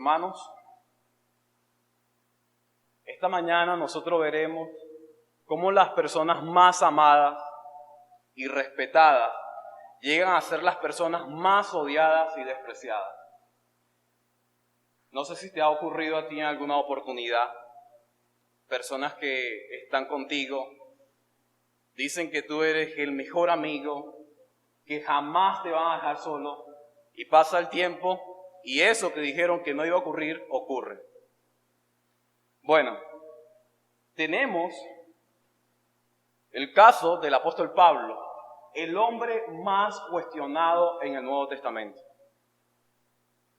Hermanos, esta mañana nosotros veremos cómo las personas más amadas y respetadas llegan a ser las personas más odiadas y despreciadas. No sé si te ha ocurrido a ti en alguna oportunidad, personas que están contigo, dicen que tú eres el mejor amigo, que jamás te van a dejar solo, y pasa el tiempo y eso que dijeron que no iba a ocurrir, ocurre. Bueno, tenemos el caso del apóstol Pablo, el hombre más cuestionado en el Nuevo Testamento.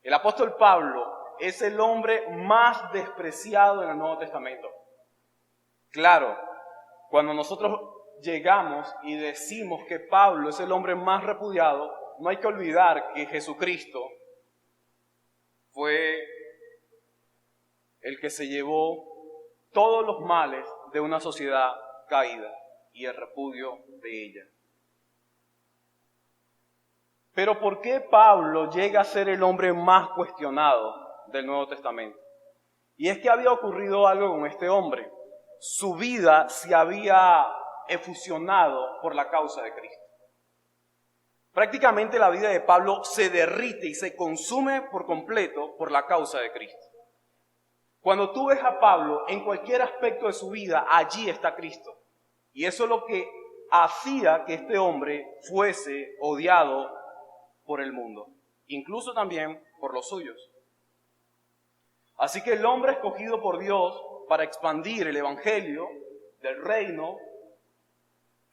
El apóstol Pablo es el hombre más despreciado en el Nuevo Testamento. Claro, cuando nosotros llegamos y decimos que Pablo es el hombre más repudiado, no hay que olvidar que Jesucristo fue el que se llevó todos los males de una sociedad caída y el repudio de ella. Pero ¿por qué Pablo llega a ser el hombre más cuestionado del Nuevo Testamento? Y es que había ocurrido algo con este hombre. Su vida se había efusionado por la causa de Cristo. Prácticamente la vida de Pablo se derrite y se consume por completo por la causa de Cristo. Cuando tú ves a Pablo en cualquier aspecto de su vida, allí está Cristo. Y eso es lo que hacía que este hombre fuese odiado por el mundo, incluso también por los suyos. Así que el hombre escogido por Dios para expandir el evangelio del reino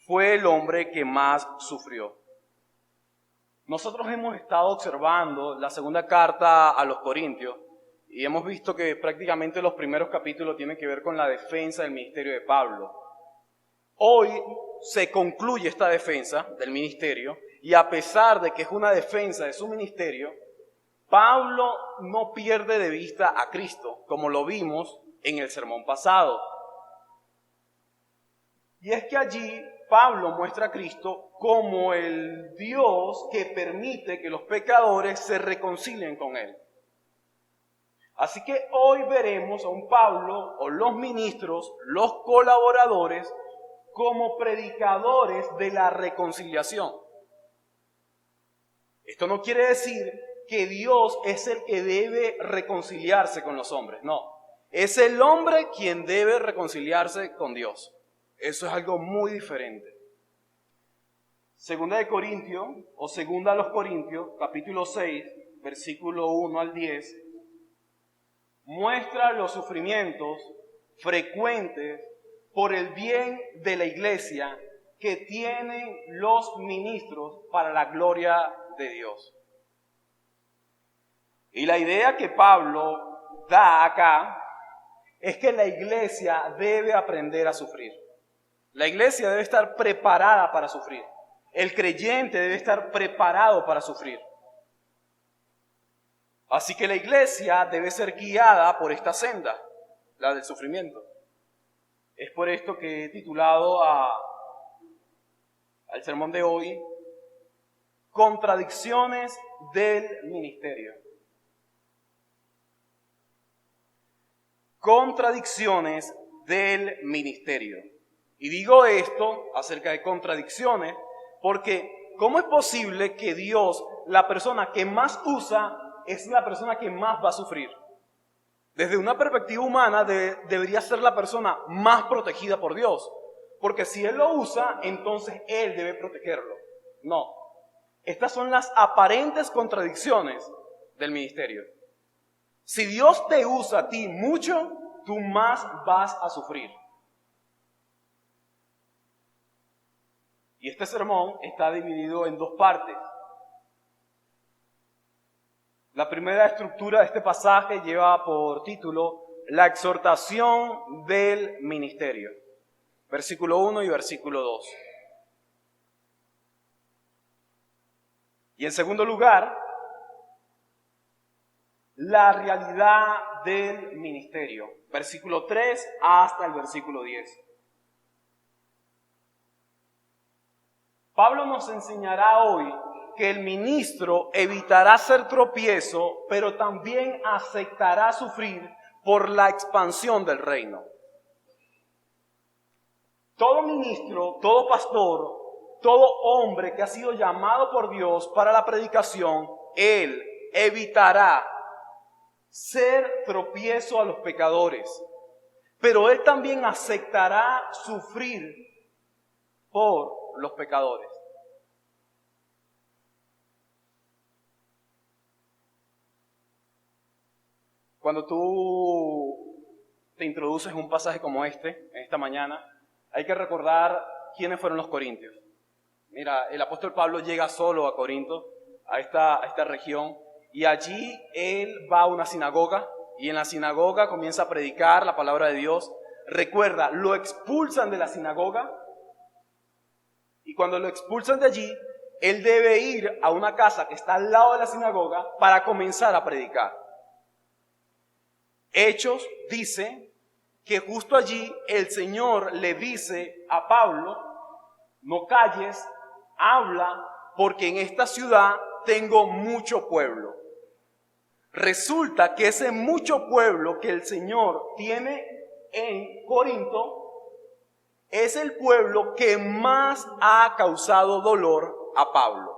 fue el hombre que más sufrió. Nosotros hemos estado observando la segunda carta a los Corintios y hemos visto que prácticamente los primeros capítulos tienen que ver con la defensa del ministerio de Pablo. Hoy se concluye esta defensa del ministerio y a pesar de que es una defensa de su ministerio, Pablo no pierde de vista a Cristo, como lo vimos en el sermón pasado. Y es que allí Pablo muestra a Cristo como el Dios que permite que los pecadores se reconcilien con Él. Así que hoy veremos a un Pablo o los ministros, los colaboradores, como predicadores de la reconciliación. Esto no quiere decir que Dios es el que debe reconciliarse con los hombres, no. Es el hombre quien debe reconciliarse con Dios. Eso es algo muy diferente. Segunda de Corintios, o segunda a los Corintios, capítulo 6, versículo 1 al 10, muestra los sufrimientos frecuentes por el bien de la iglesia que tienen los ministros para la gloria de Dios. Y la idea que Pablo da acá es que la iglesia debe aprender a sufrir. La iglesia debe estar preparada para sufrir. El creyente debe estar preparado para sufrir. Así que la iglesia debe ser guiada por esta senda, la del sufrimiento. Es por esto que he titulado al sermón de hoy, Contradicciones del ministerio. Contradicciones del ministerio. Y digo esto acerca de contradicciones porque ¿cómo es posible que Dios, la persona que más usa, es la persona que más va a sufrir? Desde una perspectiva humana debería ser la persona más protegida por Dios, porque si Él lo usa, entonces Él debe protegerlo. No, estas son las aparentes contradicciones del ministerio. Si Dios te usa a ti mucho, tú más vas a sufrir. Y este sermón está dividido en dos partes. La primera estructura de este pasaje lleva por título la exhortación del ministerio. Versículo 1 y versículo 2. Y en segundo lugar, la realidad del ministerio. Versículo 3 hasta el versículo 10. Pablo nos enseñará hoy que el ministro evitará ser tropiezo, pero también aceptará sufrir por la expansión del reino. Todo ministro, todo pastor, todo hombre que ha sido llamado por Dios para la predicación, él evitará ser tropiezo a los pecadores, pero él también aceptará sufrir por los pecadores. Cuando tú te introduces en un pasaje como este, en esta mañana, hay que recordar quiénes fueron los corintios. Mira, el apóstol Pablo llega solo a Corinto, a esta región, y allí él va a una sinagoga, y en la sinagoga comienza a predicar la palabra de Dios. Recuerda, lo expulsan de la sinagoga, y cuando lo expulsan de allí, él debe ir a una casa que está al lado de la sinagoga para comenzar a predicar. Hechos dice que justo allí el Señor le dice a Pablo: no calles, habla, porque en esta ciudad tengo mucho pueblo. Resulta que ese mucho pueblo que el Señor tiene en Corinto es el pueblo que más ha causado dolor a Pablo.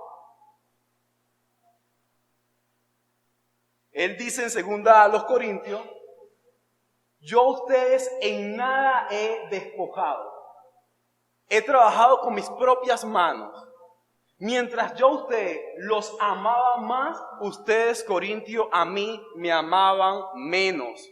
Él dice en 2 a los Corintios: yo a ustedes en nada he despojado. He trabajado con mis propias manos. Mientras yo a ustedes los amaba más, ustedes, Corintios, a mí me amaban menos.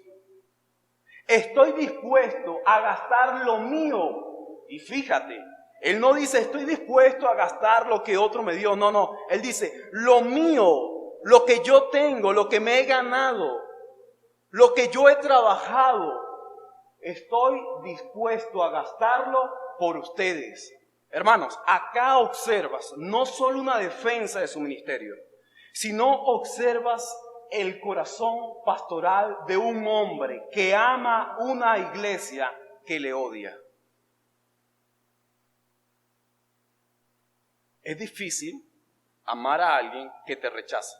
Estoy dispuesto a gastar lo mío. Y fíjate, él no dice estoy dispuesto a gastar lo que otro me dio. No, él dice lo mío, lo que yo tengo, lo que me he ganado, lo que yo he trabajado. Estoy dispuesto a gastarlo por ustedes. Hermanos, acá observas no solo una defensa de su ministerio, sino observas el corazón pastoral de un hombre que ama una iglesia que le odia. Es difícil amar a alguien que te rechaza.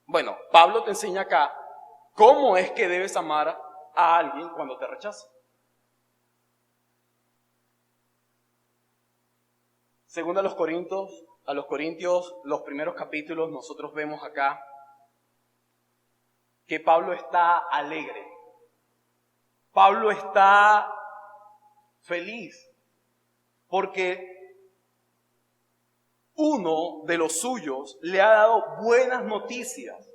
Bueno, Pablo te enseña acá cómo es que debes amar a alguien cuando te rechaza. Según a los Corintios, los primeros capítulos, nosotros vemos acá que Pablo está alegre. Pablo está feliz porque uno de los suyos le ha dado buenas noticias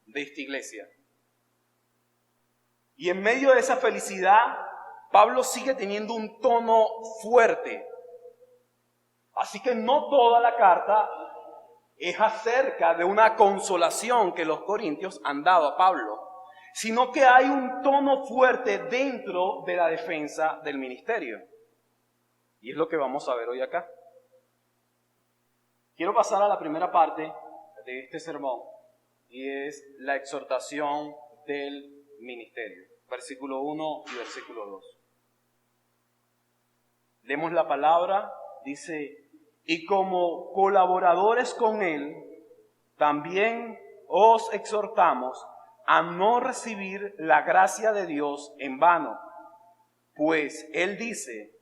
de esta iglesia. Y en medio de esa felicidad, Pablo sigue teniendo un tono fuerte. Así que no toda la carta es acerca de una consolación que los corintios han dado a Pablo, sino que hay un tono fuerte dentro de la defensa del ministerio. Y es lo que vamos a ver hoy acá. Quiero pasar a la primera parte de este sermón, y es la exhortación del ministerio. Versículo 1 y versículo 2. Leemos la palabra, dice: y como colaboradores con él, también os exhortamos a no recibir la gracia de Dios en vano. Pues él dice: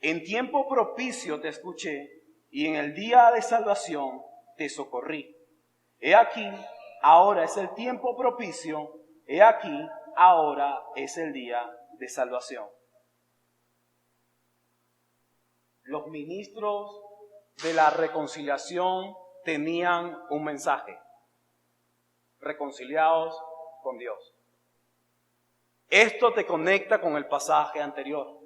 en tiempo propicio te escuché, y en el día de salvación te socorrí. He aquí, ahora es el tiempo propicio, he aquí, ahora es el día de salvación. Los ministros de la reconciliación tenían un mensaje: reconciliados con Dios. Esto te conecta con el pasaje anterior.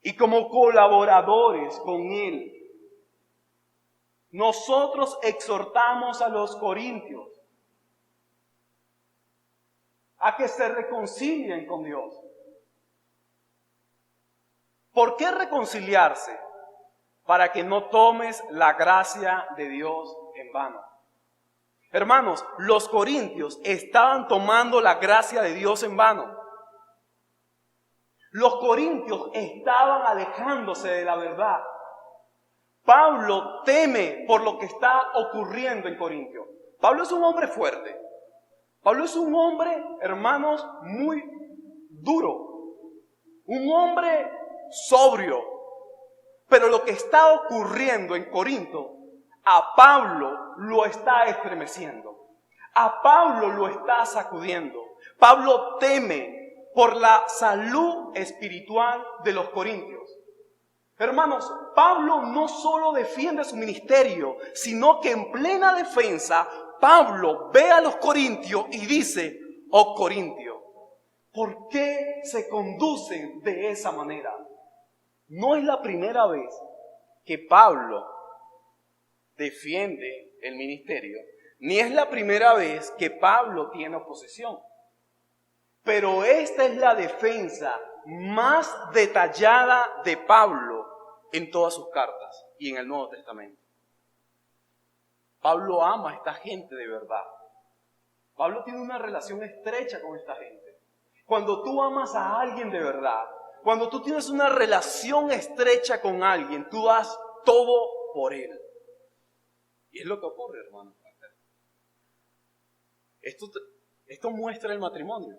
Y como colaboradores con él, nosotros exhortamos a los corintios a que se reconcilien con Dios. ¿Por qué reconciliarse? Para que no tomes la gracia de Dios en vano. Hermanos, los corintios estaban tomando la gracia de Dios en vano. Los corintios estaban alejándose de la verdad. Pablo teme por lo que está ocurriendo en Corintio. Pablo es un hombre fuerte. Pablo es un hombre, hermanos, muy duro. Un hombre sobrio. Pero lo que está ocurriendo en Corinto, a Pablo lo está estremeciendo. A Pablo lo está sacudiendo. Pablo teme por la salud espiritual de los corintios. Hermanos, Pablo no solo defiende su ministerio, sino que en plena defensa, Pablo ve a los corintios y dice: oh corintios, ¿por qué se conducen de esa manera? No es la primera vez que Pablo defiende el ministerio, ni es la primera vez que Pablo tiene oposición. Pero esta es la defensa más detallada de Pablo en todas sus cartas y en el Nuevo Testamento. Pablo ama a esta gente de verdad. Pablo tiene una relación estrecha con esta gente. Cuando tú amas a alguien de verdad, cuando tú tienes una relación estrecha con alguien, tú das todo por él. Y es lo que ocurre, hermano. Esto muestra el matrimonio.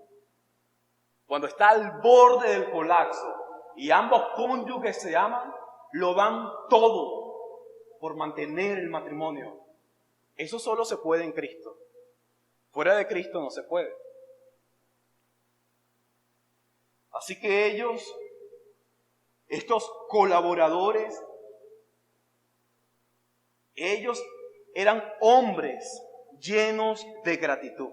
Cuando está al borde del colapso y ambos cónyuges se aman, lo dan todo por mantener el matrimonio. Eso solo se puede en Cristo. Fuera de Cristo no se puede. Así que estos colaboradores, ellos eran hombres llenos de gratitud.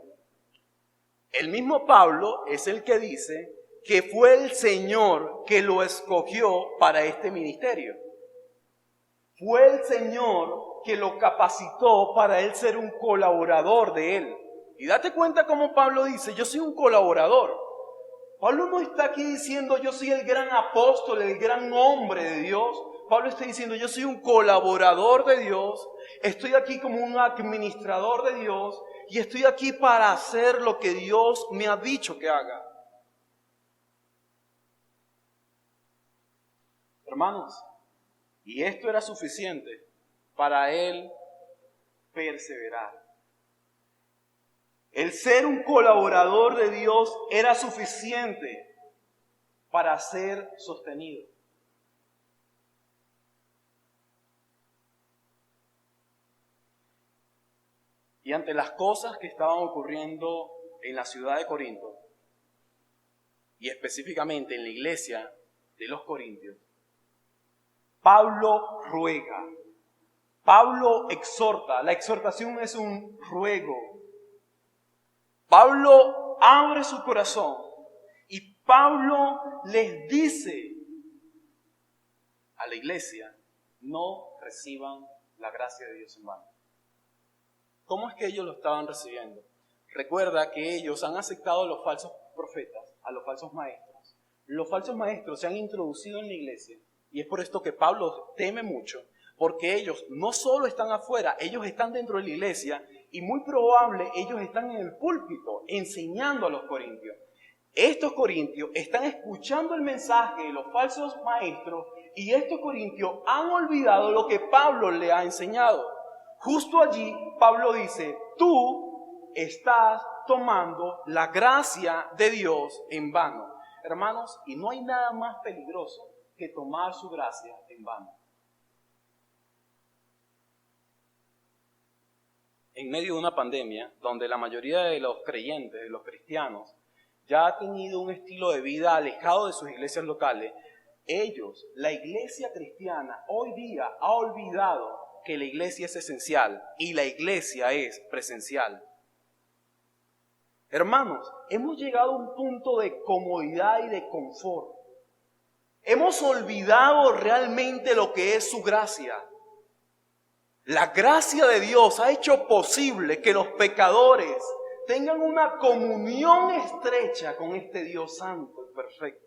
El mismo Pablo es el que dice que fue el Señor que lo escogió para este ministerio. Fue el Señor que lo capacitó para él ser un colaborador de él. Y date cuenta cómo Pablo dice: yo soy un colaborador. Pablo no está aquí diciendo yo soy el gran apóstol, el gran hombre de Dios. Pablo está diciendo yo soy un colaborador de Dios. Estoy aquí como un administrador de Dios. Y estoy aquí para hacer lo que Dios me ha dicho que haga. Hermanos, y esto era suficiente para él perseverar. El ser un colaborador de Dios era suficiente para ser sostenido. Y ante las cosas que estaban ocurriendo en la ciudad de Corinto, y específicamente en la iglesia de los corintios, Pablo ruega, Pablo exhorta. La exhortación es un ruego. Pablo abre su corazón y Pablo les dice a la iglesia: no reciban la gracia de Dios en vano. ¿Cómo es que ellos lo estaban recibiendo? Recuerda que ellos han aceptado a los falsos profetas, a los falsos maestros. Los falsos maestros se han introducido en la iglesia y es por esto que Pablo teme mucho, porque ellos no solo están afuera, ellos están dentro de la iglesia y muy probable ellos están en el púlpito enseñando a los corintios. Estos corintios están escuchando el mensaje de los falsos maestros y estos corintios han olvidado lo que Pablo le ha enseñado. Justo allí Pablo dice: tú estás tomando la gracia de Dios en vano. Hermanos, y no hay nada más peligroso que tomar su gracia en vano. En medio de una pandemia, donde la mayoría de los creyentes, de los cristianos, ya ha tenido un estilo de vida alejado de sus iglesias locales, la iglesia cristiana, hoy día ha olvidado que la iglesia es esencial y la iglesia es presencial. Hermanos, hemos llegado a un punto de comodidad y de confort. Hemos olvidado realmente lo que es su gracia. La gracia de Dios ha hecho posible que los pecadores tengan una comunión estrecha con este Dios santo y perfecto.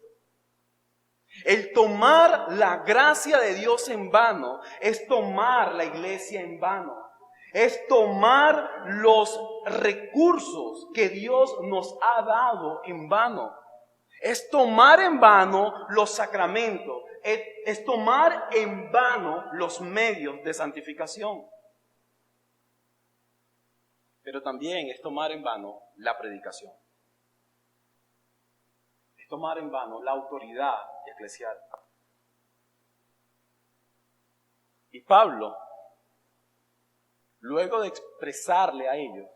El tomar la gracia de Dios en vano es tomar la iglesia en vano. Es tomar los recursos que Dios nos ha dado en vano. Es tomar en vano los sacramentos. es tomar en vano los medios de santificación. Pero también es tomar en vano la predicación. Es tomar en vano la autoridad eclesial. Y Pablo, luego de expresarle a ellos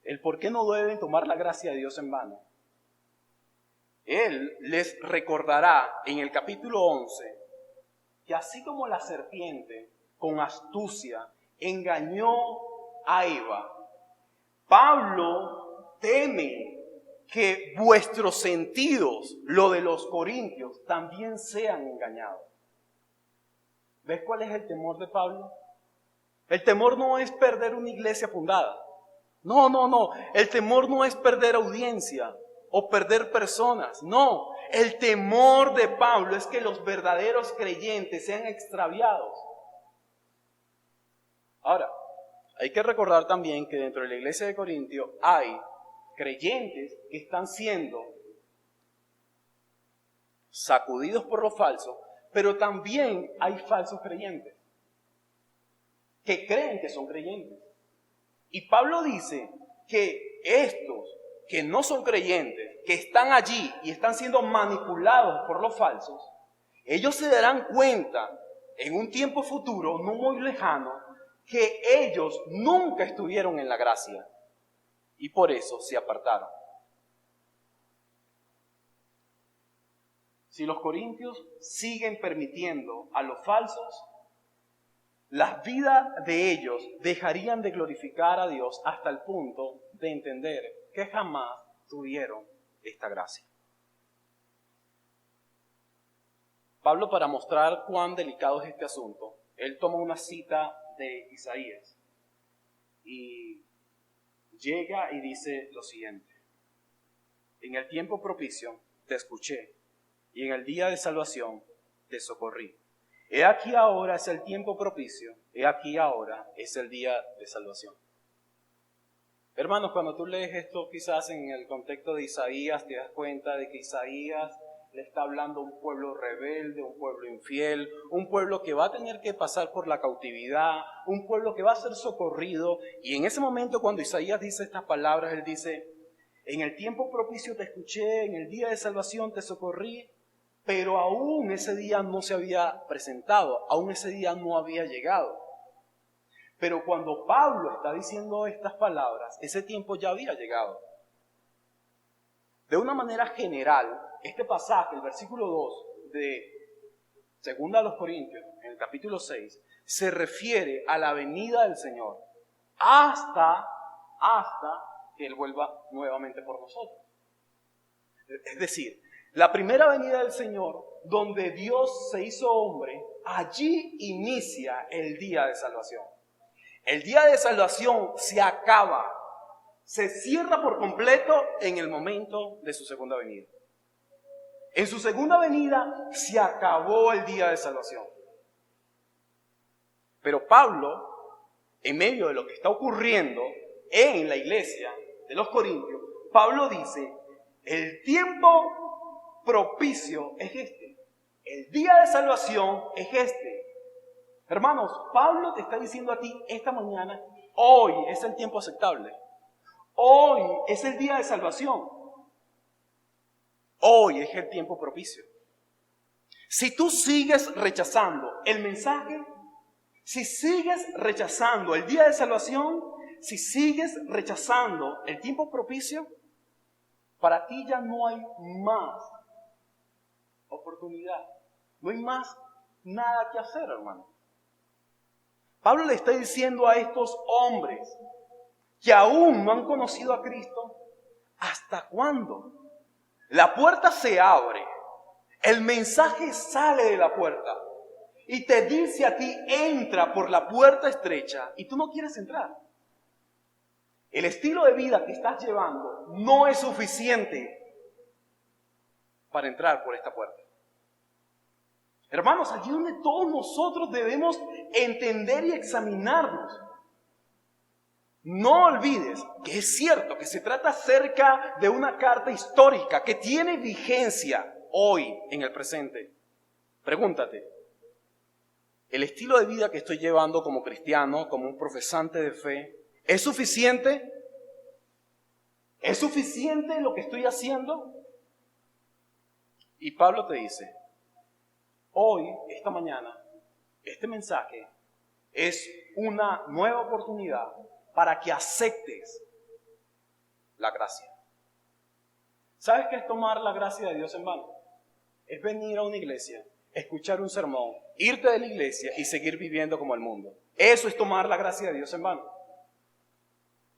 el por qué no deben tomar la gracia de Dios en vano, él les recordará en el capítulo 11 que así como la serpiente con astucia engañó a Eva, Pablo teme que vuestros sentidos, lo de los corintios, también sean engañados. ¿Ves cuál es el temor de Pablo? El temor no es perder una iglesia fundada. No. El temor no es perder audiencia o perder personas. No. El temor de Pablo es que los verdaderos creyentes sean extraviados. Ahora, hay que recordar también que dentro de la iglesia de Corintio hay creyentes que están siendo sacudidos por lo falso, pero también hay falsos creyentes que creen que son creyentes. Y Pablo dice que estos que no son creyentes, que están allí y están siendo manipulados por los falsos, ellos se darán cuenta en un tiempo futuro, no muy lejano, que ellos nunca estuvieron en la gracia y por eso se apartaron. Si los corintios siguen permitiendo a los falsos, las vidas de ellos dejarían de glorificar a Dios hasta el punto de entender que jamás tuvieron esta gracia. Pablo, para mostrar cuán delicado es este asunto, él toma una cita de Isaías y llega y dice lo siguiente: en el tiempo propicio te escuché y en el día de salvación te socorrí. He aquí ahora es el tiempo propicio, he aquí ahora es el día de salvación. Hermanos, cuando tú lees esto quizás en el contexto de Isaías, te das cuenta de que Isaías le está hablando a un pueblo rebelde, un pueblo infiel, un pueblo que va a tener que pasar por la cautividad, un pueblo que va a ser socorrido. Y en ese momento cuando Isaías dice estas palabras, él dice: en el tiempo propicio te escuché, en el día de salvación te socorrí. Pero aún ese día no se había presentado, aún ese día no había llegado. Pero cuando Pablo está diciendo estas palabras, ese tiempo ya había llegado. De una manera general, este pasaje, el versículo 2 de 2 a los Corintios, en el capítulo 6, se refiere a la venida del Señor hasta que Él vuelva nuevamente por nosotros. Es decir, la primera venida del Señor, donde Dios se hizo hombre, allí inicia el día de salvación. El día de salvación se acaba, se cierra por completo en el momento de su segunda venida. En su segunda venida se acabó el día de salvación. Pero Pablo, en medio de lo que está ocurriendo en la iglesia de los Corintios, Pablo dice: el tiempo propicio es este. El día de salvación es este. Hermanos, Pablo te está diciendo a ti esta mañana: hoy es el tiempo aceptable. Hoy es el día de salvación. Hoy es el tiempo propicio. Si tú sigues rechazando el mensaje, si sigues rechazando el día de salvación, si sigues rechazando el tiempo propicio, para ti ya no hay más oportunidad. No hay más nada que hacer, hermano. Pablo le está diciendo a estos hombres que aún no han conocido a Cristo: ¿hasta cuándo? La puerta se abre, el mensaje sale de la puerta y te dice a ti: entra por la puerta estrecha, y tú no quieres entrar. El estilo de vida que estás llevando no es suficiente para entrar por esta puerta. Hermanos, allí donde todos nosotros debemos entender y examinarnos. No olvides que es cierto que se trata acerca de una carta histórica que tiene vigencia hoy en el presente. Pregúntate, ¿el estilo de vida que estoy llevando como cristiano, como un profesante de fe, es suficiente? ¿Es suficiente lo que estoy haciendo? Y Pablo te dice, hoy, esta mañana, este mensaje es una nueva oportunidad para que aceptes la gracia. ¿Sabes qué es tomar la gracia de Dios en vano? Es venir a una iglesia, escuchar un sermón, irte de la iglesia y seguir viviendo como el mundo. Eso es tomar la gracia de Dios en vano.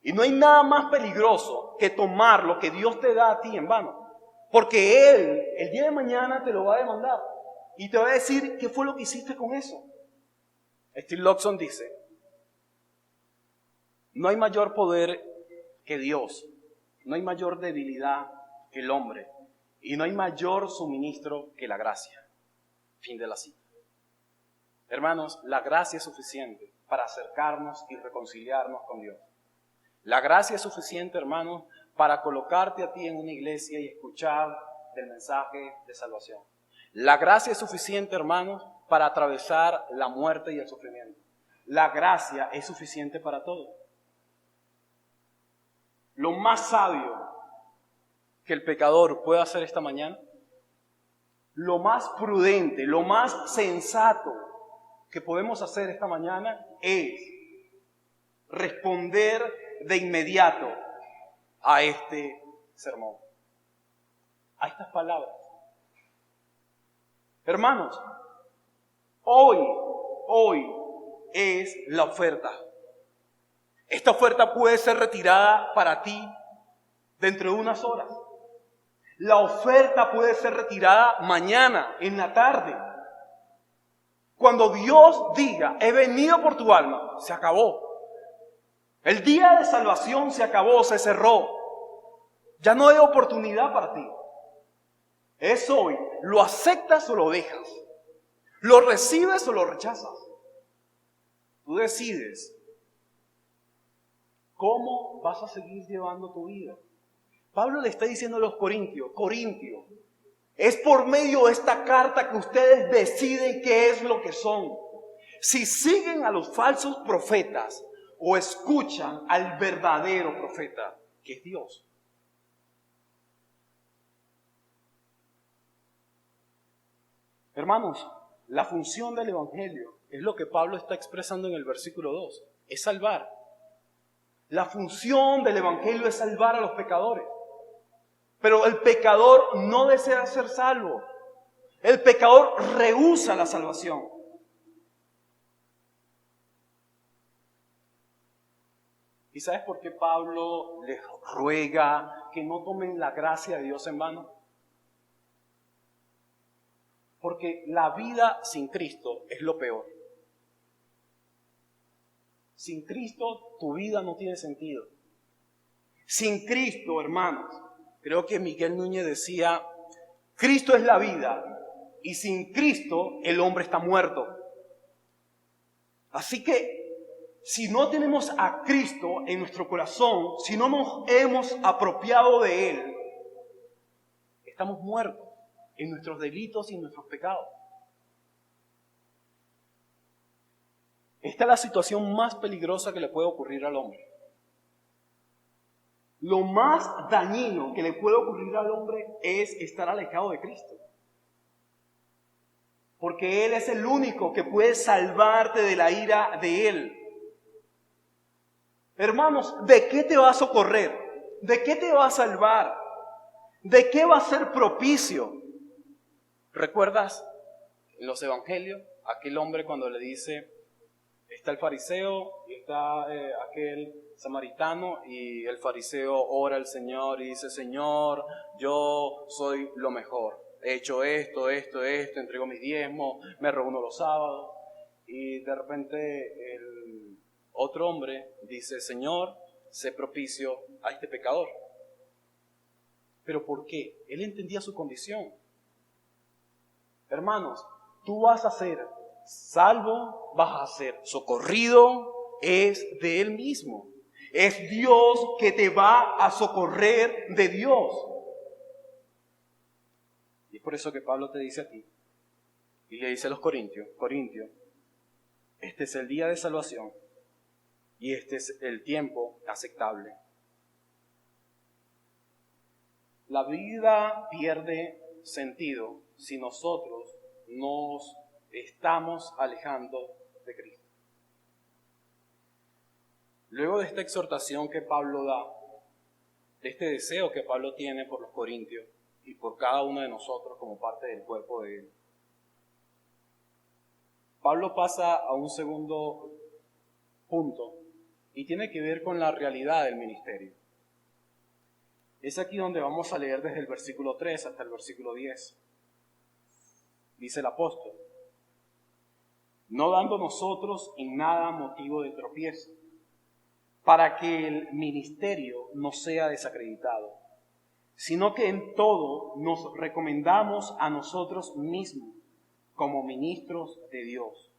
Y no hay nada más peligroso que tomar lo que Dios te da a ti en vano. Porque Él, el día de mañana, te lo va a demandar. Y te va a decir, ¿qué fue lo que hiciste con eso? Steve Lawson dice, no hay mayor poder que Dios. No hay mayor debilidad que el hombre. Y no hay mayor suministro que la gracia. Fin de la cita. Hermanos, la gracia es suficiente para acercarnos y reconciliarnos con Dios. La gracia es suficiente, hermanos, para colocarte a ti en una iglesia y escuchar el mensaje de salvación. La gracia es suficiente, hermanos, para atravesar la muerte y el sufrimiento. La gracia es suficiente para todo. Lo más sabio que el pecador puede hacer esta mañana, lo más prudente, lo más sensato que podemos hacer esta mañana es responder de inmediato a este sermón, a estas palabras. Hermanos, hoy es la oferta. Esta oferta puede ser retirada para ti dentro de unas horas. La oferta puede ser retirada mañana, en la tarde. Cuando Dios diga, he venido por tu alma, se acabó. El día de salvación se acabó, se cerró. Ya no hay oportunidad para ti. Es hoy. ¿Lo aceptas o lo dejas? ¿Lo recibes o lo rechazas? Tú decides cómo vas a seguir llevando tu vida. Pablo le está diciendo a los Corintios, es por medio de esta carta que ustedes deciden qué es lo que son. Si siguen a los falsos profetas o escuchan al verdadero profeta, que es Dios. Hermanos, la función del Evangelio es lo que Pablo está expresando en el versículo 2, es salvar. La función del Evangelio es salvar a los pecadores. Pero el pecador no desea ser salvo. El pecador rehúsa la salvación. ¿Y sabes por qué Pablo les ruega que no tomen la gracia de Dios en vano? Porque la vida sin Cristo es lo peor. Sin Cristo tu vida no tiene sentido. Sin Cristo, hermanos, creo que Miguel Núñez decía, Cristo es la vida y sin Cristo el hombre está muerto. Así que si no tenemos a Cristo en nuestro corazón, si no nos hemos apropiado de Él, estamos muertos en nuestros delitos y en nuestros pecados. Esta es la situación más peligrosa que le puede ocurrir al hombre. Lo más dañino que le puede ocurrir al hombre es estar alejado de Cristo. Porque Él es el único que puede salvarte de la ira de Él. Hermanos, ¿de qué te va a socorrer? ¿De qué te va a salvar? ¿De qué va a ser propicio? ¿Recuerdas en los evangelios aquel hombre cuando le dice, está el fariseo y está aquel samaritano, y el fariseo ora al Señor y dice, Señor, yo soy lo mejor, he hecho esto, entrego mis diezmos, me reúno los sábados, y de repente el otro hombre dice, Señor, sé propicio a este pecador. ¿Pero por qué? Él entendía su condición. Hermanos, tú vas a ser salvo, vas a ser socorrido, es de Él mismo. Es Dios que te va a socorrer de Dios. Y es por eso que Pablo te dice a ti, Y le dice a los Corintios, este es el día de salvación y este es el tiempo aceptable. La vida pierde sentido si nosotros nos estamos alejando de Cristo. Luego de esta exhortación que Pablo da, de este deseo que Pablo tiene por los corintios y por cada uno de nosotros como parte del cuerpo de él, Pablo pasa a un segundo punto y tiene que ver con la realidad del ministerio. Es aquí donde vamos a leer desde el versículo 3 hasta el versículo 10. Dice el apóstol: no dando nosotros en nada motivo de tropiezo, para que el ministerio no sea desacreditado, sino que en todo nos recomendamos a nosotros mismos como ministros de Dios,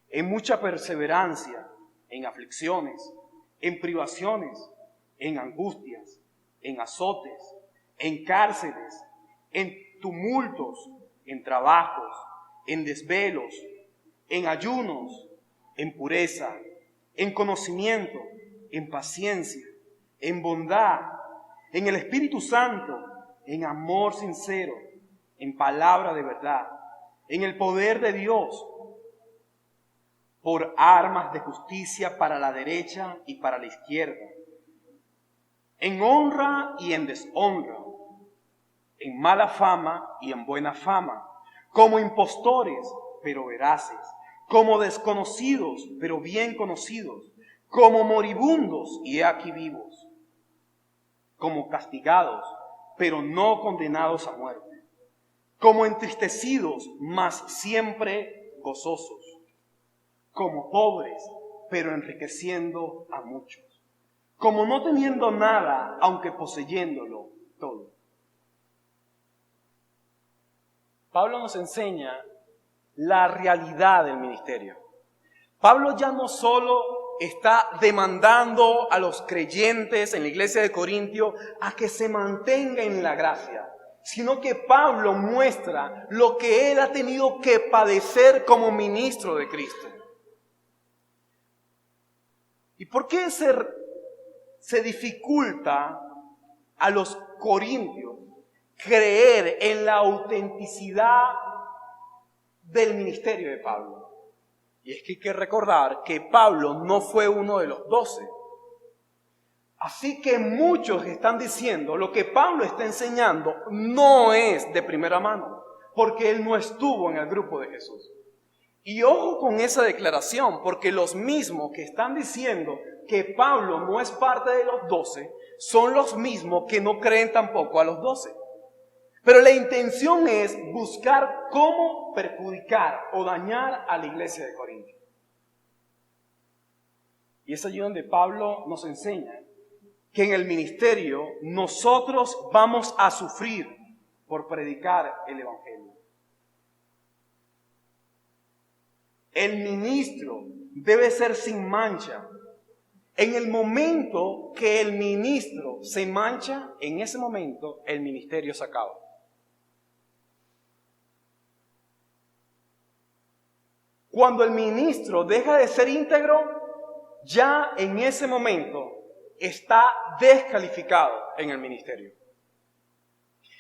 en mucha perseverancia, en aflicciones, en privaciones, en angustias, en azotes, en cárceles, en tumultos, en trabajos, en desvelos, en ayunos, en pureza, en conocimiento, en paciencia, en bondad, en el Espíritu Santo, en amor sincero, en palabra de verdad, en el poder de Dios, por armas de justicia para la derecha y para la izquierda, en honra y en deshonra, en mala fama y en buena fama, como impostores, pero veraces, como desconocidos, pero bien conocidos, como moribundos y aquí vivos, como castigados, pero no condenados a muerte, como entristecidos, mas siempre gozosos, como pobres, pero enriqueciendo a muchos, como no teniendo nada, aunque poseyéndolo todo. Pablo nos enseña la realidad del ministerio. Pablo ya no solo está demandando a los creyentes en la iglesia de Corintio a que se mantenga en la gracia, sino que Pablo muestra lo que él ha tenido que padecer como ministro de Cristo. ¿Y por qué se dificulta a los corintios creer en la autenticidad del ministerio de Pablo? Y es que hay que recordar que Pablo no fue uno de los 12. Así que muchos están diciendo lo que Pablo está enseñando no es de primera mano, porque él no estuvo en el grupo de Jesús. Y ojo con esa declaración, porque los mismos que están diciendo que Pablo no es parte de los 12, son los mismos que no creen tampoco a los 12. Pero la intención es buscar cómo perjudicar o dañar a la iglesia de Corinto. Y es allí donde Pablo nos enseña que en el ministerio nosotros vamos a sufrir por predicar el Evangelio. El ministro debe ser sin mancha. En el momento que el ministro se mancha, en ese momento el ministerio se acaba. Cuando el ministro deja de ser íntegro, ya en ese momento está descalificado en el ministerio.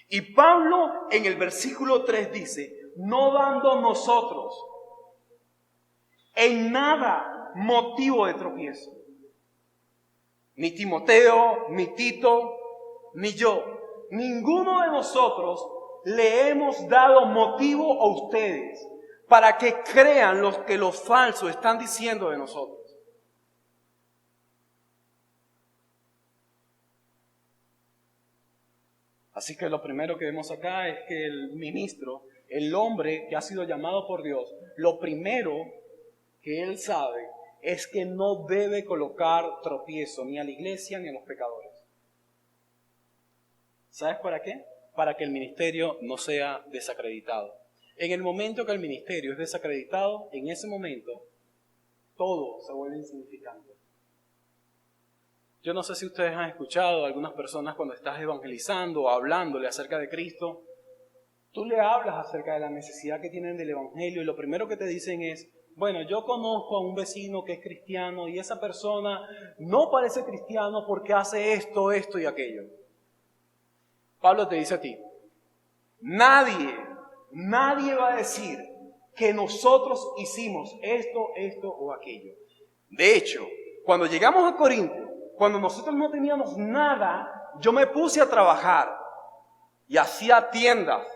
Y Pablo en el versículo 3 dice: no dando nosotros en nada motivo de tropiezo. Ni Timoteo, ni Tito, ni yo, ninguno de nosotros le hemos dado motivo a ustedes para que crean lo que los falsos están diciendo de nosotros. Así que lo primero que vemos acá es que el ministro, el hombre que ha sido llamado por Dios, lo primero que él sabe es que no debe colocar tropiezo ni a la iglesia ni a los pecadores. ¿Sabes para qué? Para que el ministerio no sea desacreditado. En el momento que el ministerio es desacreditado, en ese momento todo se vuelve insignificante. Yo no sé si ustedes han escuchado a algunas personas cuando estás evangelizando o hablándole acerca de Cristo, Tú le hablas acerca de la necesidad que tienen del evangelio y lo primero que te dicen es, bueno, yo conozco a un vecino que es cristiano y esa persona no parece cristiano porque hace esto, esto y aquello. Pablo te dice a ti, nadie va a decir que nosotros hicimos esto o aquello. De hecho, cuando llegamos a Corinto, cuando nosotros no teníamos nada, yo me puse a trabajar y hacía tiendas.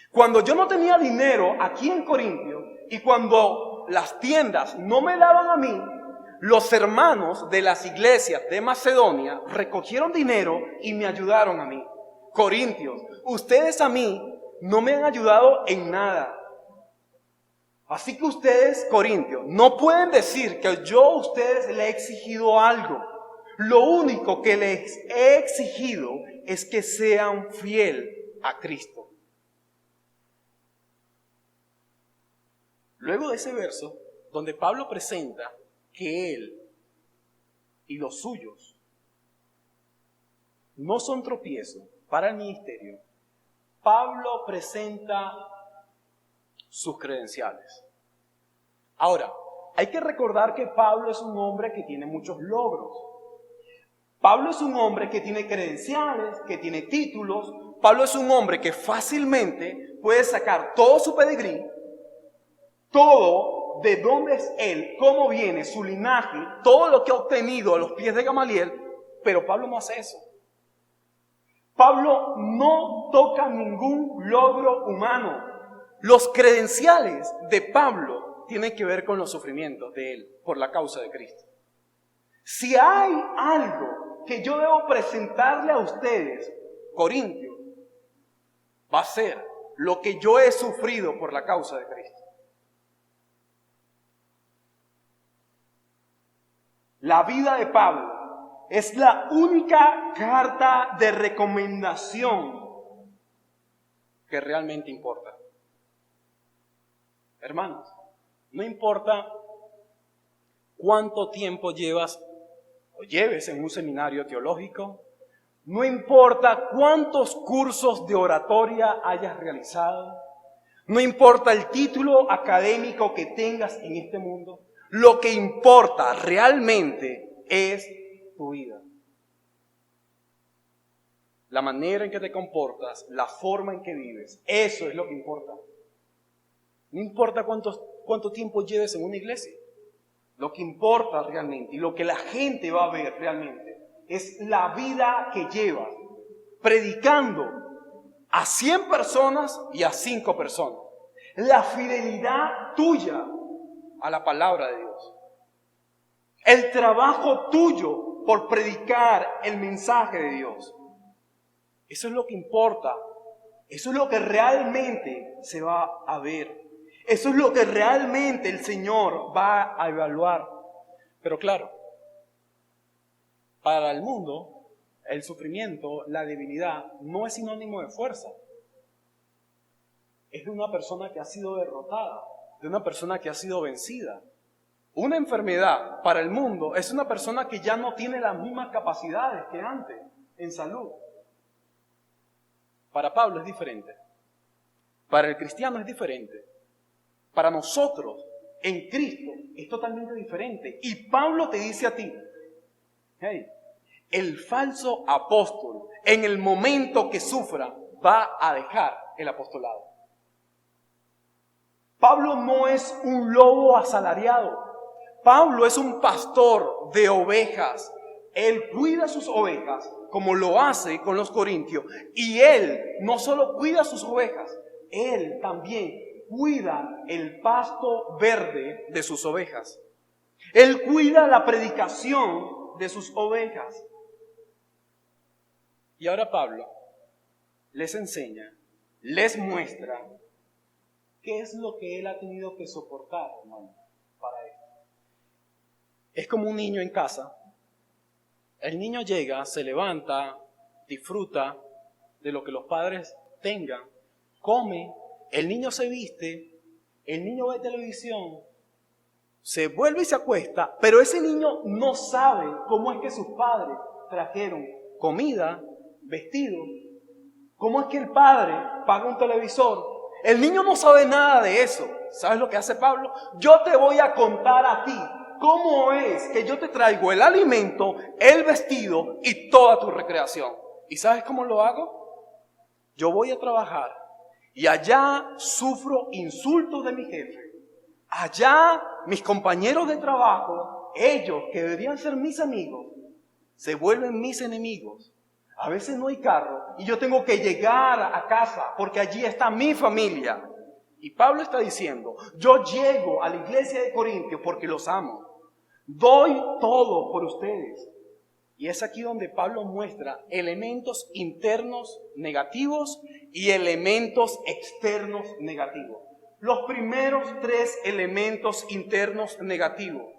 Cuando yo no tenía dinero aquí en Corintio y cuando las tiendas no me daban a mí, los hermanos de las iglesias de Macedonia recogieron dinero y me ayudaron a mí. Corintios, ustedes a mí no me han ayudado en nada. Así que ustedes, Corintios, no pueden decir que yo a ustedes les he exigido algo. Lo único que les he exigido es que sean fieles a Cristo. Luego de ese verso, donde Pablo presenta que él y los suyos no son tropiezo para el ministerio, Pablo presenta sus credenciales. Ahora, hay que recordar que Pablo es un hombre que tiene muchos logros. Pablo es un hombre que tiene credenciales, que tiene títulos. Pablo es un hombre que fácilmente puede sacar todo su pedigrí, todo de dónde es él, cómo viene, su linaje, todo lo que ha obtenido a los pies de Gamaliel, pero Pablo no hace eso. Pablo no toca ningún logro humano. Los credenciales de Pablo tienen que ver con los sufrimientos de él por la causa de Cristo. Si hay algo que yo debo presentarle a ustedes, Corintios, va a ser lo que yo he sufrido por la causa de Cristo. La vida de Pablo es la única carta de recomendación que realmente importa. Hermanos, no importa cuánto tiempo llevas o lleves en un seminario teológico, no importa cuántos cursos de oratoria hayas realizado, no importa el título académico que tengas en este mundo, lo que importa realmente es tu vida. La manera en que te comportas, la forma en que vives, eso es lo que importa. No importa cuánto tiempo lleves en una iglesia. Lo que importa realmente y lo que la gente va a ver realmente es la vida que llevas predicando a 100 personas y a 5 personas. La fidelidad tuya a la palabra de Dios. El trabajo tuyo por predicar el mensaje de Dios. Eso es lo que importa. Eso es lo que realmente se va a ver. Eso es lo que realmente el Señor va a evaluar. Pero claro, para el mundo, el sufrimiento, la debilidad, no es sinónimo de fuerza. Es de una persona que ha sido derrotada, de una persona que ha sido vencida. Una enfermedad para el mundo es una persona que ya no tiene las mismas capacidades que antes en salud. Para Pablo es diferente. Para el cristiano es diferente. Para nosotros, en Cristo, es totalmente diferente. Y Pablo te dice a ti, hey, el falso apóstol, en el momento que sufra, va a dejar el apostolado. Pablo no es un lobo asalariado. Pablo es un pastor de ovejas. Él cuida sus ovejas como lo hace con los corintios. Y él no solo cuida sus ovejas, él también cuida el pasto verde de sus ovejas. Él cuida la predicación de sus ovejas. Y ahora Pablo les enseña, les muestra qué es lo que él ha tenido que soportar, hermano, para esto. Es como un niño en casa. El niño llega, se levanta, disfruta de lo que los padres tengan, come. El niño se viste, el niño ve televisión, se vuelve y se acuesta, pero ese niño no sabe cómo es que sus padres trajeron comida, vestido, ¿Cómo es que el padre paga un televisor? El niño no sabe nada de eso. ¿Sabes lo que hace Pablo? Yo te voy a contar a ti cómo es que yo te traigo el alimento, el vestido y toda tu recreación. ¿Y sabes cómo lo hago? Yo voy a trabajar y allá sufro insultos de mi jefe. Allá mis compañeros de trabajo, ellos que deberían ser mis amigos, se vuelven mis enemigos. A veces no hay carro y yo tengo que llegar a casa porque allí está mi familia. Y Pablo está diciendo, yo llego a la iglesia de Corintios porque los amo. Doy todo por ustedes. Y es aquí donde Pablo muestra elementos internos negativos y elementos externos negativos. Los primeros 3 elementos internos negativos: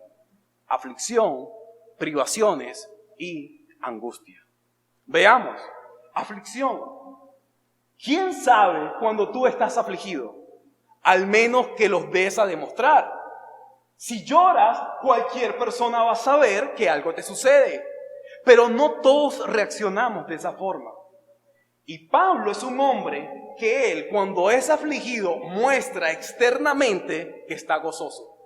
aflicción, privaciones y angustia. Veamos, aflicción. ¿Quién sabe cuando tú estás afligido? Al menos que los des a demostrar. Si lloras, cualquier persona va a saber que algo te sucede. Pero no todos reaccionamos de esa forma. Y Pablo es un hombre que él, cuando es afligido, muestra externamente que está gozoso.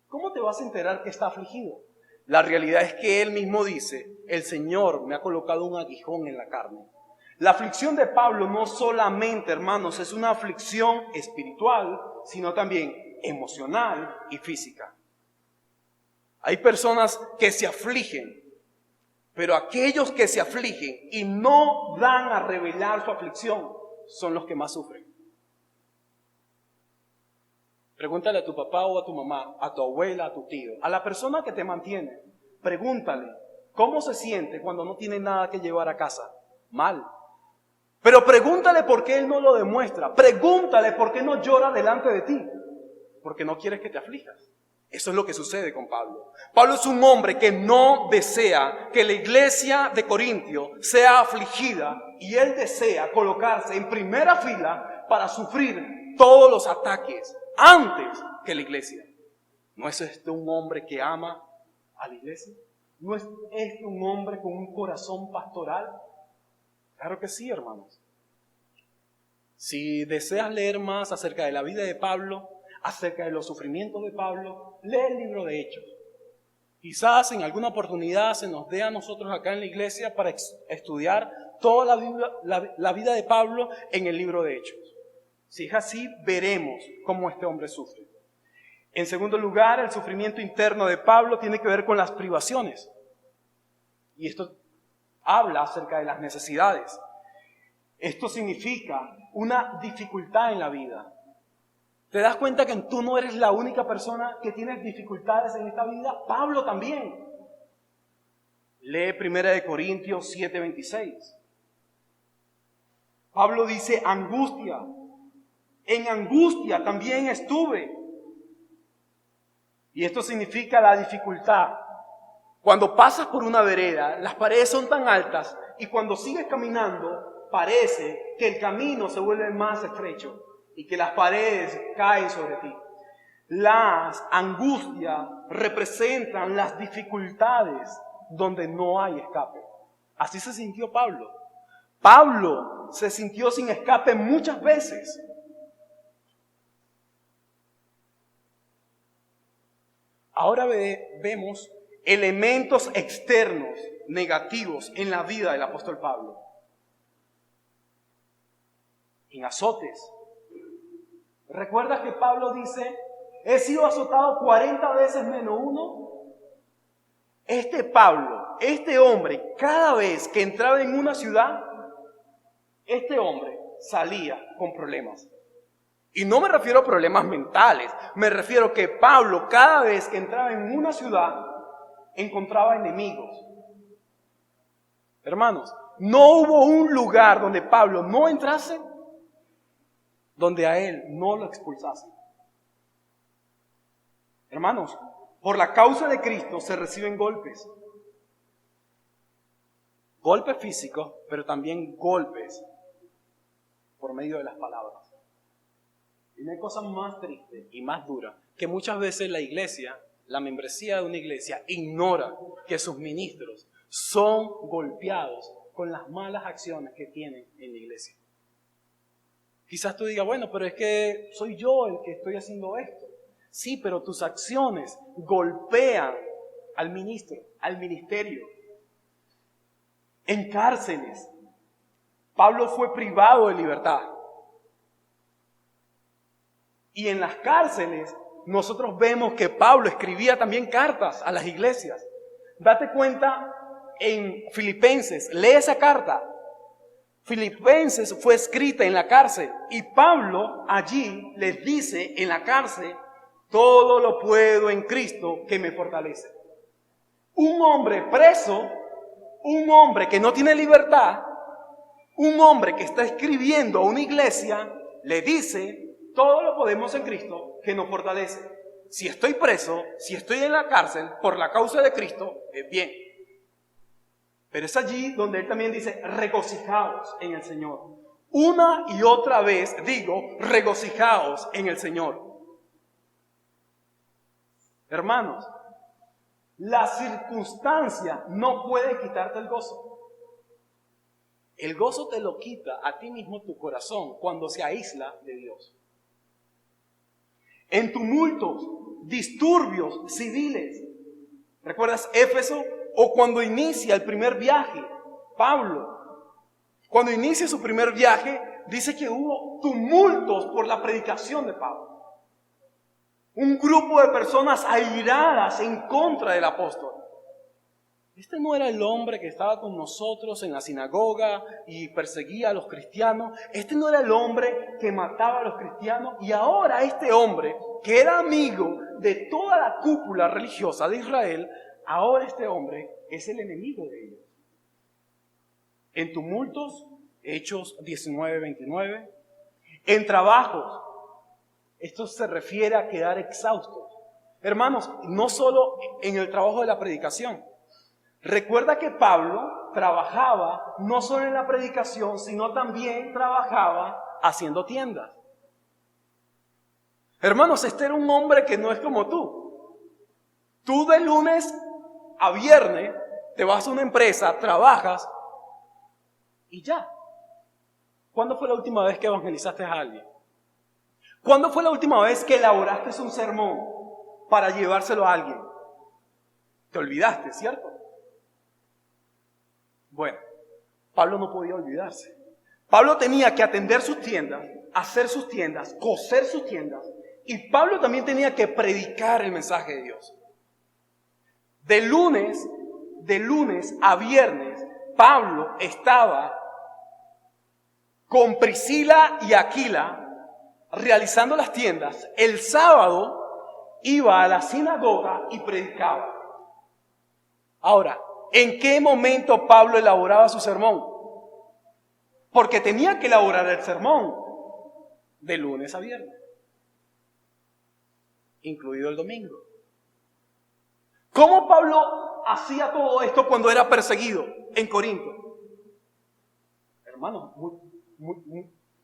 ¿Cómo te vas a enterar que está afligido? La realidad es que él mismo dice, el Señor me ha colocado un aguijón en la carne. La aflicción de Pablo no solamente, hermanos, es una aflicción espiritual, sino también emocional y física. Hay personas que se afligen, pero aquellos que se afligen y no dan a revelar su aflicción son los que más sufren. Pregúntale a tu papá o a tu mamá, a tu abuela, a tu tío, a la persona que te mantiene. Pregúntale cómo se siente cuando no tiene nada que llevar a casa. Mal. Pero pregúntale por qué él no lo demuestra. Pregúntale por qué no llora delante de ti. Porque no quieres que te aflijas. Eso es lo que sucede con Pablo. Pablo es un hombre que no desea que la iglesia de Corintio sea afligida y él desea colocarse en primera fila para sufrir todos los ataques antes que la iglesia. ¿No es este un hombre que ama a la iglesia? ¿No es este un hombre con un corazón pastoral? Claro que sí, hermanos. Si deseas leer más acerca de la vida de Pablo, acerca de los sufrimientos de Pablo, lee el libro de Hechos. Quizás en alguna oportunidad se nos dé a nosotros acá en la iglesia para estudiar toda la vida de Pablo en el libro de Hechos. Si es así, veremos cómo este hombre sufre. En segundo lugar, el sufrimiento interno de Pablo tiene que ver con las privaciones. Y esto habla acerca de las necesidades. Esto significa una dificultad en la vida. ¿Te das cuenta que tú no eres la única persona que tiene dificultades en esta vida? Pablo también. Lee 1 Corintios 7:26. Pablo dice angustia. En angustia también estuve. Y esto significa la dificultad. Cuando pasas por una vereda, las paredes son tan altas y cuando sigues caminando, parece que el camino se vuelve más estrecho y que las paredes caen sobre ti. Las angustias representan las dificultades donde no hay escape. Así se sintió Pablo. Pablo se sintió sin escape muchas veces. Ahora vemos elementos externos negativos en la vida del apóstol Pablo. En azotes. ¿Recuerdas que Pablo dice, he sido azotado 40 veces menos uno? Este Pablo, este hombre, cada vez que entraba en una ciudad, este hombre salía con problemas. Y no me refiero a problemas mentales, me refiero que Pablo cada vez que entraba en una ciudad encontraba enemigos. Hermanos, no hubo un lugar donde Pablo no entrase, donde a él no lo expulsasen. Hermanos, por la causa de Cristo se reciben golpes. Golpes físicos, pero también golpes por medio de las palabras. Y no hay cosa más triste y más dura que muchas veces la iglesia, la membresía de una iglesia, ignora que sus ministros son golpeados con las malas acciones que tienen en la iglesia. Quizás tú digas, bueno, pero es que soy yo el que estoy haciendo esto. Sí, pero tus acciones golpean al ministro, al ministerio. En cárceles, Pablo fue privado de libertad. Y en las cárceles, nosotros vemos que Pablo escribía también cartas a las iglesias. Date cuenta en Filipenses, lee esa carta. Filipenses fue escrita en la cárcel y Pablo allí les dice en la cárcel, todo lo puedo en Cristo que me fortalece. Un hombre preso, un hombre que no tiene libertad, un hombre que está escribiendo a una iglesia, le dice, todo lo podemos en Cristo que nos fortalece. Si estoy preso, si estoy en la cárcel por la causa de Cristo, es bien. Pero es allí donde él también dice, regocijaos en el Señor. Una y otra vez digo, regocijaos en el Señor. Hermanos, la circunstancia no puede quitarte el gozo. El gozo te lo quita a ti mismo tu corazón cuando se aísla de Dios. En tumultos, disturbios civiles. ¿Recuerdas Éfeso? O cuando inicia el primer viaje, Pablo, cuando inicia su primer viaje, dice que hubo tumultos por la predicación de Pablo. Un grupo de personas airadas en contra del apóstol. Este no era el hombre que estaba con nosotros en la sinagoga y perseguía a los cristianos. Este no era el hombre que mataba a los cristianos. Y ahora este hombre, que era amigo de toda la cúpula religiosa de Israel, ahora este hombre es el enemigo de ellos. En tumultos, Hechos 19:29. En trabajos, esto se refiere a quedar exhaustos. Hermanos, no solo en el trabajo de la predicación. Recuerda que Pablo trabajaba no solo en la predicación, sino también trabajaba haciendo tiendas. Hermanos, este era un hombre que no es como tú. Tú de lunes a viernes te vas a una empresa, trabajas y ya. ¿Cuándo fue la última vez que evangelizaste a alguien? ¿Cuándo fue la última vez que elaboraste un sermón para llevárselo a alguien? Te olvidaste, ¿cierto? Bueno, Pablo no podía olvidarse. Pablo tenía que atender sus tiendas, hacer sus tiendas, coser sus tiendas. Y Pablo también tenía que predicar el mensaje de Dios. De lunes a viernes, Pablo estaba con Priscila y Aquila realizando las tiendas. El sábado iba a la sinagoga y predicaba. Ahora, ¿en qué momento Pablo elaboraba su sermón? Porque tenía que elaborar el sermón de lunes a viernes, incluido el domingo. ¿Cómo Pablo hacía todo esto cuando era perseguido en Corinto? Hermanos,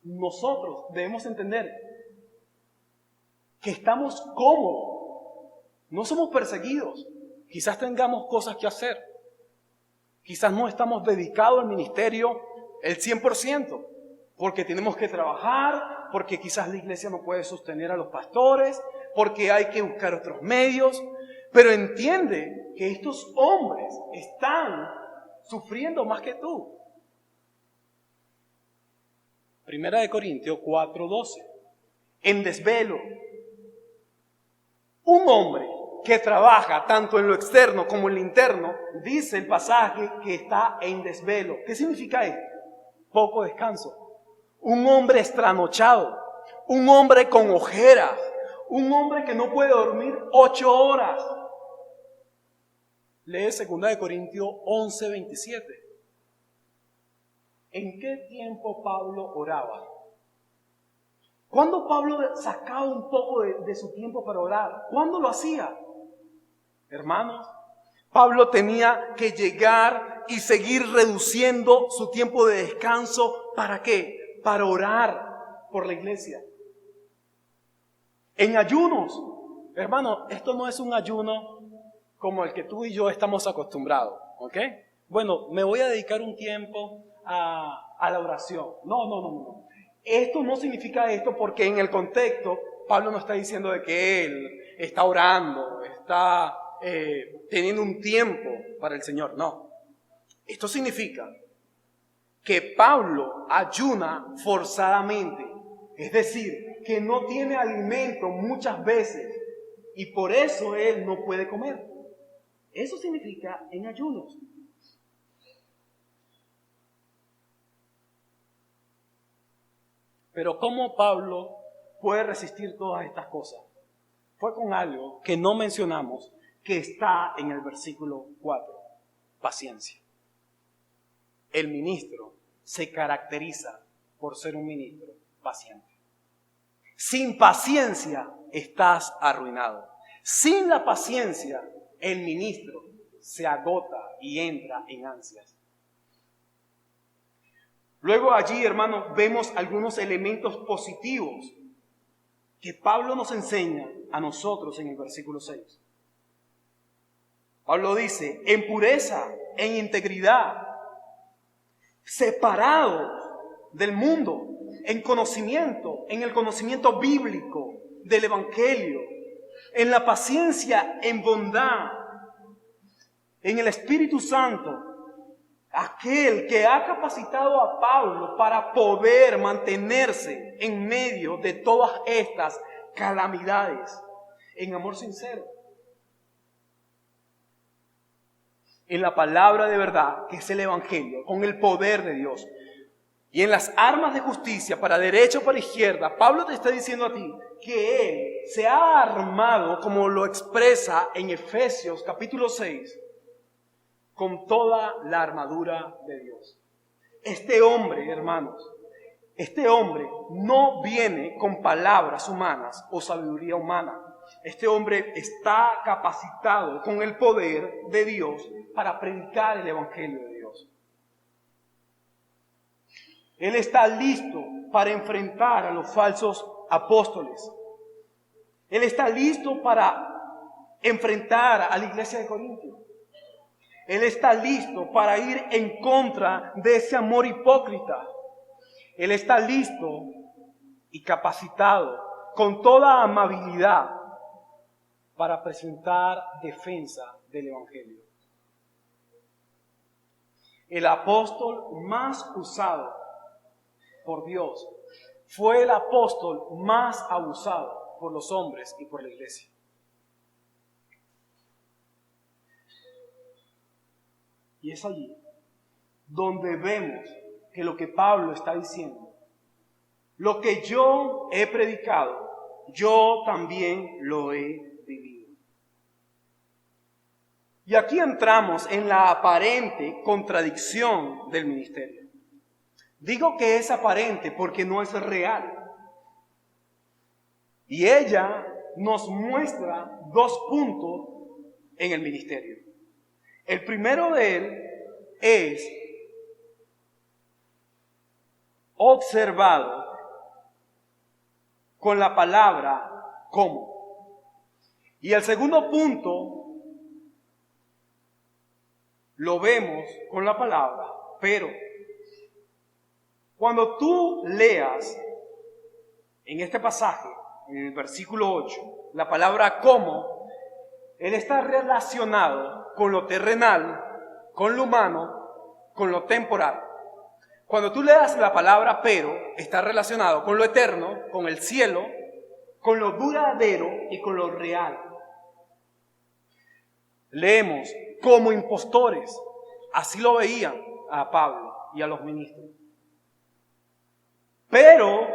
nosotros debemos entender que estamos cómodos, no somos perseguidos. Quizás tengamos cosas que hacer, quizás no estamos dedicados al ministerio el 100%, porque tenemos que trabajar, porque quizás la iglesia no puede sostener a los pastores, porque hay que buscar otros medios, pero entiende que estos hombres están sufriendo más que tú. Primera de Corintios 4:12. En desvelo. Un hombre que trabaja tanto en lo externo como en lo interno, dice el pasaje que está en desvelo. ¿Qué significa esto? Poco descanso. Un hombre estranochado. Un hombre con ojeras. Un hombre que no puede dormir 8 horas. Lee 2 de Corintios 11:27. ¿En qué tiempo Pablo oraba? ¿Cuándo Pablo sacaba un poco de su tiempo para orar? ¿Cuándo lo hacía? Hermanos, Pablo tenía que llegar y seguir reduciendo su tiempo de descanso. ¿Para qué? Para orar por la iglesia. En ayunos. Hermano, esto no es un ayuno como el que tú y yo estamos acostumbrados, ¿ok? bueno, me voy a dedicar un tiempo a la oración. No. Esto no significa esto porque en el contexto Pablo no está diciendo de que él está orando, está teniendo un tiempo para el Señor. No. Esto significa que Pablo ayuna forzadamente. Es decir, que no tiene alimento muchas veces y por eso él no puede comer. Eso significa en ayunos. Pero ¿cómo Pablo puede resistir todas estas cosas? Fue con algo que no mencionamos, que está en el versículo 4. Paciencia. El ministro se caracteriza por ser un ministro paciente. Sin paciencia estás arruinado. Sin la paciencia, el ministro se agota y entra en ansias. Luego allí, hermanos, vemos algunos elementos positivos que Pablo nos enseña a nosotros en el versículo 6. Pablo dice, en pureza, en integridad, separados del mundo, en conocimiento, en el conocimiento bíblico del Evangelio, en la paciencia, en bondad, en el Espíritu Santo, aquel que ha capacitado a Pablo para poder mantenerse en medio de todas estas calamidades, en amor sincero, en la palabra de verdad, que es el Evangelio, con el poder de Dios, y en las armas de justicia, para derecha o para izquierda. Pablo te está diciendo a ti que él se ha armado, como lo expresa en Efesios capítulo 6, con toda la armadura de Dios. Este hombre, hermanos, este hombre no viene con palabras humanas o sabiduría humana. Este hombre está capacitado con el poder de Dios para predicar el Evangelio de Dios. Él está listo para enfrentar a los falsos apóstoles. Él está listo para enfrentar a la iglesia de Corinto. Él está listo para ir en contra de ese amor hipócrita. Él está listo y capacitado con toda amabilidad para presentar defensa del Evangelio. El apóstol más usado por Dios fue el apóstol más abusado por los hombres y por la iglesia. Y es allí donde vemos que lo que Pablo está diciendo, lo que yo he predicado, yo también lo he vivido. Y aquí entramos en la aparente contradicción del ministerio. Digo que es aparente porque no es real. Y ella nos muestra dos puntos en el ministerio. El primero de él es observado con la palabra cómo. Y el segundo punto lo vemos con la palabra pero. Cuando tú leas en este pasaje, en el versículo 8, la palabra cómo, él está relacionado con lo terrenal, con lo humano, con lo temporal. Cuando tú leas la palabra pero, está relacionado con lo eterno, con el cielo, con lo duradero y con lo real. Leemos como impostores, así lo veían a Pablo y a los ministros. Pero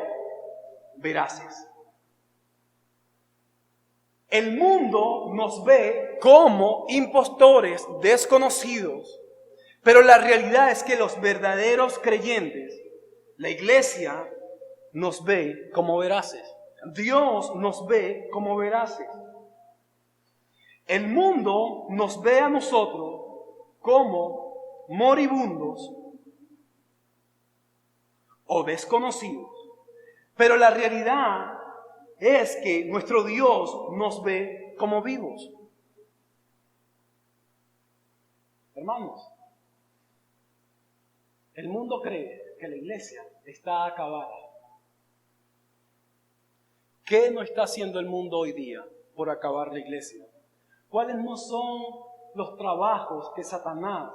veraces. El mundo nos ve como impostores desconocidos, pero la realidad es que los verdaderos creyentes, la iglesia, nos ve como veraces. Dios nos ve como veraces. El mundo nos ve a nosotros como moribundos o desconocidos, pero la realidad es que nuestro Dios nos ve como vivos. Hermanos, El mundo cree que la iglesia está acabada. ¿Qué no está haciendo el mundo hoy día por acabar la iglesia? ¿Cuáles no son los trabajos que Satanás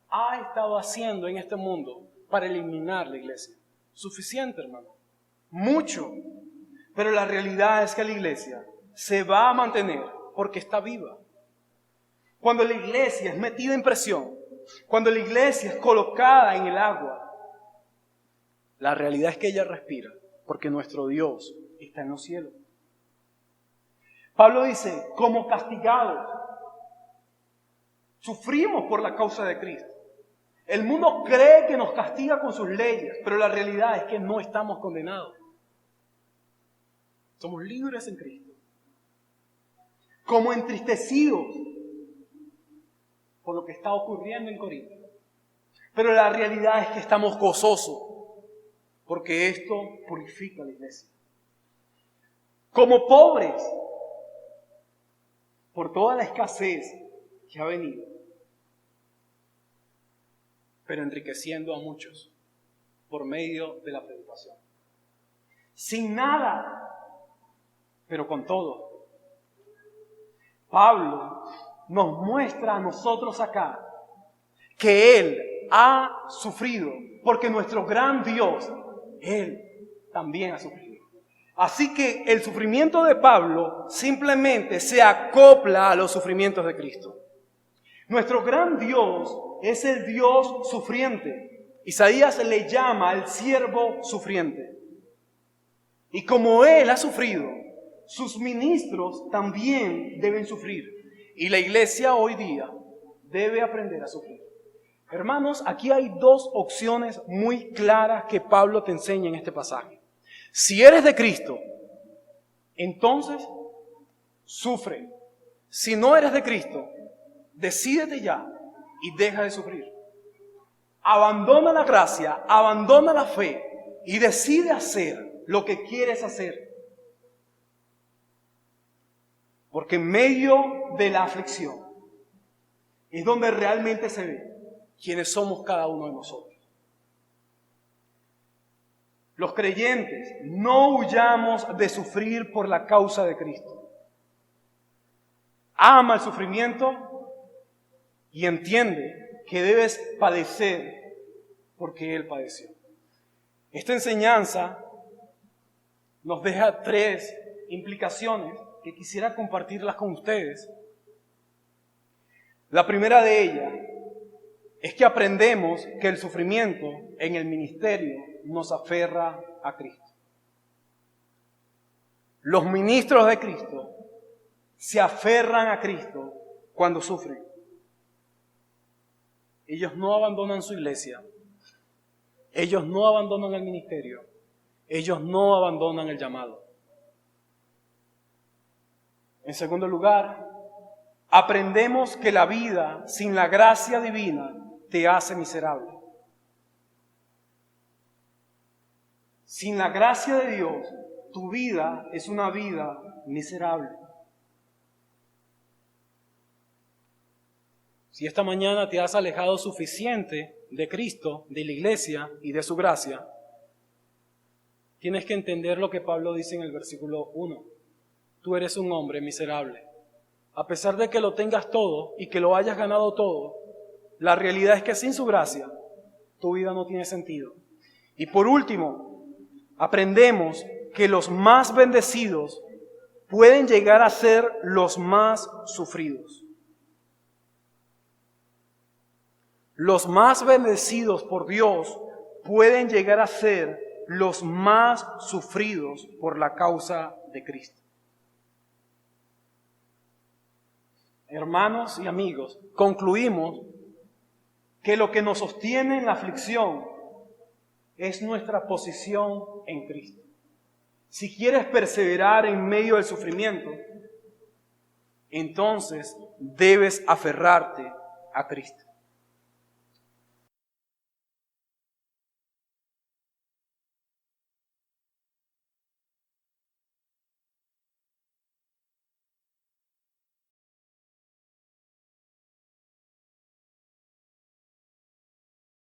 ha estado haciendo en este mundo para eliminar la iglesia? Suficiente, hermano. Mucho. Pero la realidad es que la iglesia se va a mantener porque está viva. Cuando la iglesia es metida en presión, cuando la iglesia es colocada en el agua, la realidad es que ella respira porque nuestro Dios está en los cielos. Pablo dice, como castigados, sufrimos por la causa de Cristo. El mundo cree que nos castiga con sus leyes, pero la realidad es que no estamos condenados. Somos libres en Cristo. Como entristecidos por lo que está ocurriendo en Corinto. Pero la realidad es que estamos gozosos porque esto purifica la iglesia. Como pobres por toda la escasez que ha venido, pero enriqueciendo a muchos por medio de la predicación. Sin nada, pero con todo. Pablo nos muestra a nosotros acá que Él ha sufrido, porque nuestro gran Dios, Él también ha sufrido. Así que el sufrimiento de Pablo simplemente se acopla a los sufrimientos de Cristo. Nuestro gran Dios es el Dios sufriente. Isaías le llama el siervo sufriente. Y como Él ha sufrido, sus ministros también deben sufrir. Y la iglesia hoy día debe aprender a sufrir. Hermanos, aquí hay dos opciones muy claras que Pablo te enseña en este pasaje. Si eres de Cristo, entonces sufre. Si no eres de Cristo, decídete ya y deja de sufrir. Abandona la gracia, abandona la fe y decide hacer lo que quieres hacer. Porque en medio de la aflicción es donde realmente se ve quiénes somos cada uno de nosotros. Los creyentes no huyamos de sufrir por la causa de Cristo. Ama el sufrimiento y entiende que debes padecer porque Él padeció. Esta enseñanza nos deja 3 implicaciones que quisiera compartirlas con ustedes. La primera de ellas es que aprendemos que el sufrimiento en el ministerio nos aferra a Cristo. Los ministros de Cristo se aferran a Cristo cuando sufren. Ellos no abandonan su iglesia. Ellos no abandonan el ministerio. Ellos no abandonan el llamado. En segundo lugar, aprendemos que la vida sin la gracia divina te hace miserable. Sin la gracia de Dios, tu vida es una vida miserable. Si esta mañana te has alejado suficiente de Cristo, de la iglesia y de su gracia, tienes que entender lo que Pablo dice en el versículo 1. Tú eres un hombre miserable. A pesar de que lo tengas todo y que lo hayas ganado todo, la realidad es que sin su gracia, tu vida no tiene sentido. Y por último, aprendemos que los más bendecidos pueden llegar a ser los más sufridos. Los más bendecidos por Dios pueden llegar a ser los más sufridos por la causa de Cristo. Hermanos y amigos, concluimos que lo que nos sostiene en la aflicción es nuestra posición en Cristo. Si quieres perseverar en medio del sufrimiento, entonces debes aferrarte a Cristo.